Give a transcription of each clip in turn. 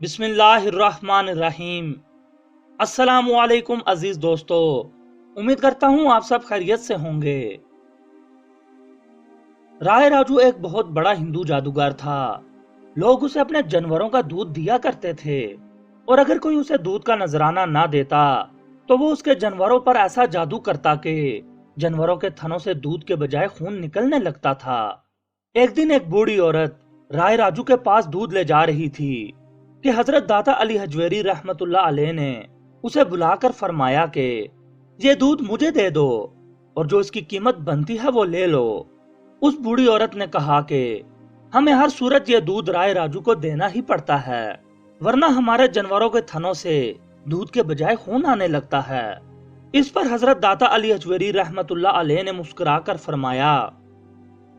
بسم اللہ الرحمن الرحیم۔ السلام علیکم عزیز دوستو، امید کرتا ہوں آپ سب خیریت سے ہوں گے۔ رائے راجو ایک بہت بڑا ہندو جادوگر تھا۔ لوگ اسے اپنے جانوروں کا دودھ دیا کرتے تھے، اور اگر کوئی اسے دودھ کا نذرانہ نہ دیتا تو وہ اس کے جانوروں پر ایسا جادو کرتا کہ جانوروں کے تھنوں سے دودھ کے بجائے خون نکلنے لگتا تھا۔ ایک دن ایک بوڑھی عورت رائے راجو کے پاس دودھ لے جا رہی تھی کہ حضرت داتا علی حجویری رحمت اللہ علیہ نے اسے بلا کر فرمایا کہ یہ دودھ مجھے دے دو اور جو اس کی قیمت بنتی ہے وہ لے لو۔ اس بوڑھی عورت نے کہا کہ ہمیں ہر صورت یہ دودھ رائے راجو کو دینا ہی پڑتا ہے، ورنہ ہمارے جانوروں کے تھنوں سے دودھ کے بجائے خون آنے لگتا ہے۔ اس پر حضرت داتا علی حجویری رحمت اللہ علیہ نے مسکرا کر فرمایا،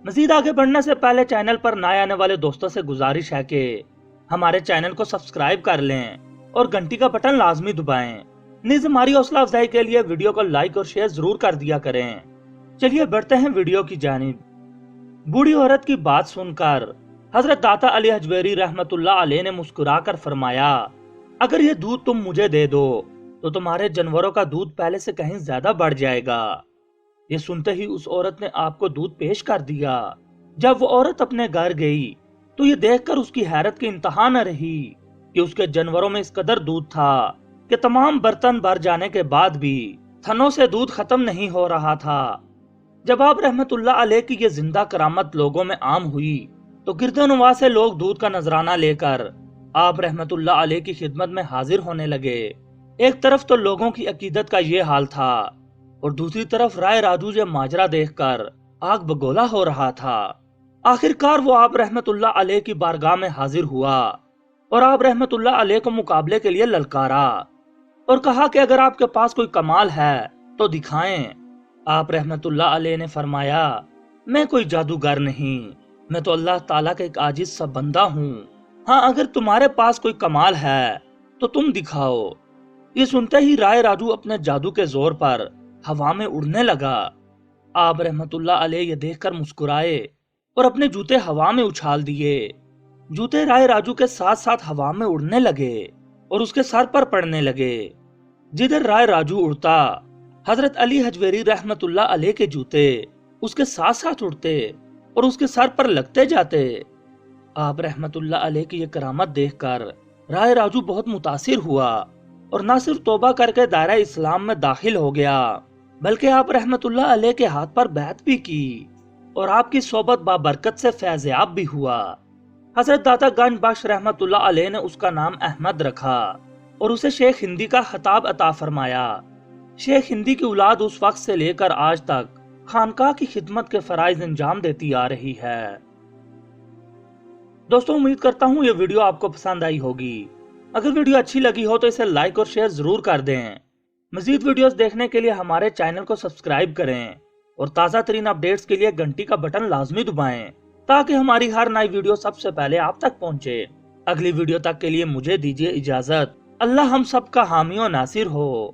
مزید آگے بڑھنے سے پہلے چینل پر نئے آنے والے دوستوں سے گزارش ہے کہ ہمارے چینل کو سبسکرائب کر لیں اور گھنٹی کا بٹن لازمی دبائیں۔ نیز ہماری حوصلہ افزائی کے لیے ویڈیو کو لائک اور شیئر ضرور کر دیا کریں۔ چلیے بڑھتے ہیں ویڈیو کی جانب۔ بوڑھی عورت کی بات سن کر حضرت داتا علی حجویری رحمت اللہ علیہ نے مسکرا کر فرمایا، اگر یہ دودھ تم مجھے دے دو تو تمہارے جانوروں کا دودھ پہلے سے کہیں زیادہ بڑھ جائے گا۔ یہ سنتے ہی اس عورت نے آپ کو دودھ پیش کر دیا۔ جب وہ عورت اپنے گھر گئی تو یہ دیکھ کر اس کی حیرت کی انتہا نہ رہی کہ اس کے جانوروں میں اس قدر دودھ تھا کہ تمام برتن بھر جانے کے بعد بھی تھنوں سے دودھ ختم نہیں ہو رہا تھا۔ جب آپ رحمت اللہ علیہ کی یہ زندہ کرامت لوگوں میں عام ہوئی تو گرد و نواح سے لوگ دودھ کا نذرانہ لے کر آپ رحمت اللہ علیہ کی خدمت میں حاضر ہونے لگے۔ ایک طرف تو لوگوں کی عقیدت کا یہ حال تھا اور دوسری طرف رائے راجو یہ ماجرا دیکھ کر آگ بگولا ہو رہا تھا۔ آخر کار وہ آپ رحمت اللہ علیہ کی بارگاہ میں حاضر ہوا اور آپ رحمت اللہ علیہ کو مقابلے کے لیے للکارا اور کہا کہ اگر آپ کے پاس کوئی کمال ہے تو دکھائیں۔ آپ رحمت اللہ علیہ نے فرمایا، میں کوئی جادوگر نہیں، میں تو اللہ تعالیٰ کا ایک عاجز سا بندہ ہوں۔ ہاں اگر تمہارے پاس کوئی کمال ہے تو تم دکھاؤ۔ یہ سنتے ہی رائے راجو اپنے جادو کے زور پر ہوا میں اڑنے لگا۔ آپ رحمت اللہ علیہ یہ دیکھ کر مسکرائے اور اپنے جوتے ہوا میں اچھال دیے۔ جوتے رائے راجو کے ساتھ ساتھ ہوا میں اڑنے لگے اور اس کے سر پر پڑنے لگے۔ جدھر رائے راجو اڑتا، حضرت علی حجویری رحمت اللہ علیہ کے جوتے اس کے ساتھ ساتھ اڑتے اور اس کے سر پر لگتے جاتے۔ آپ رحمت اللہ علیہ کی یہ کرامت دیکھ کر رائے راجو بہت متاثر ہوا اور نہ صرف توبہ کر کے دائرہ اسلام میں داخل ہو گیا بلکہ آپ رحمت اللہ علیہ کے ہاتھ پر بیعت بھی کی اور آپ کی صحبت بابرکت سے فیض یاب بھی ہوا۔ حضرت داتا گنج بخش رحمت اللہ علیہ نے اس کا نام احمد رکھا اور اسے شیخ ہندی کا خطاب عطا فرمایا۔ شیخ ہندی کی اولاد اس وقت سے لے کر آج تک خانقاہ کی خدمت کے فرائض انجام دیتی آ رہی ہے۔ دوستوں امید کرتا ہوں یہ ویڈیو آپ کو پسند آئی ہوگی۔ اگر ویڈیو اچھی لگی ہو تو اسے لائک اور شیئر ضرور کر دیں۔ مزید ویڈیوز دیکھنے کے لیے ہمارے چینل کو سبسکرائب کریں اور تازہ ترین اپڈیٹس کے لیے گھنٹی کا بٹن لازمی دبائیں تاکہ ہماری ہر نئی ویڈیو سب سے پہلے آپ تک پہنچے۔ اگلی ویڈیو تک کے لیے مجھے دیجیے اجازت۔ اللہ ہم سب کا حامی و ناصر ہو۔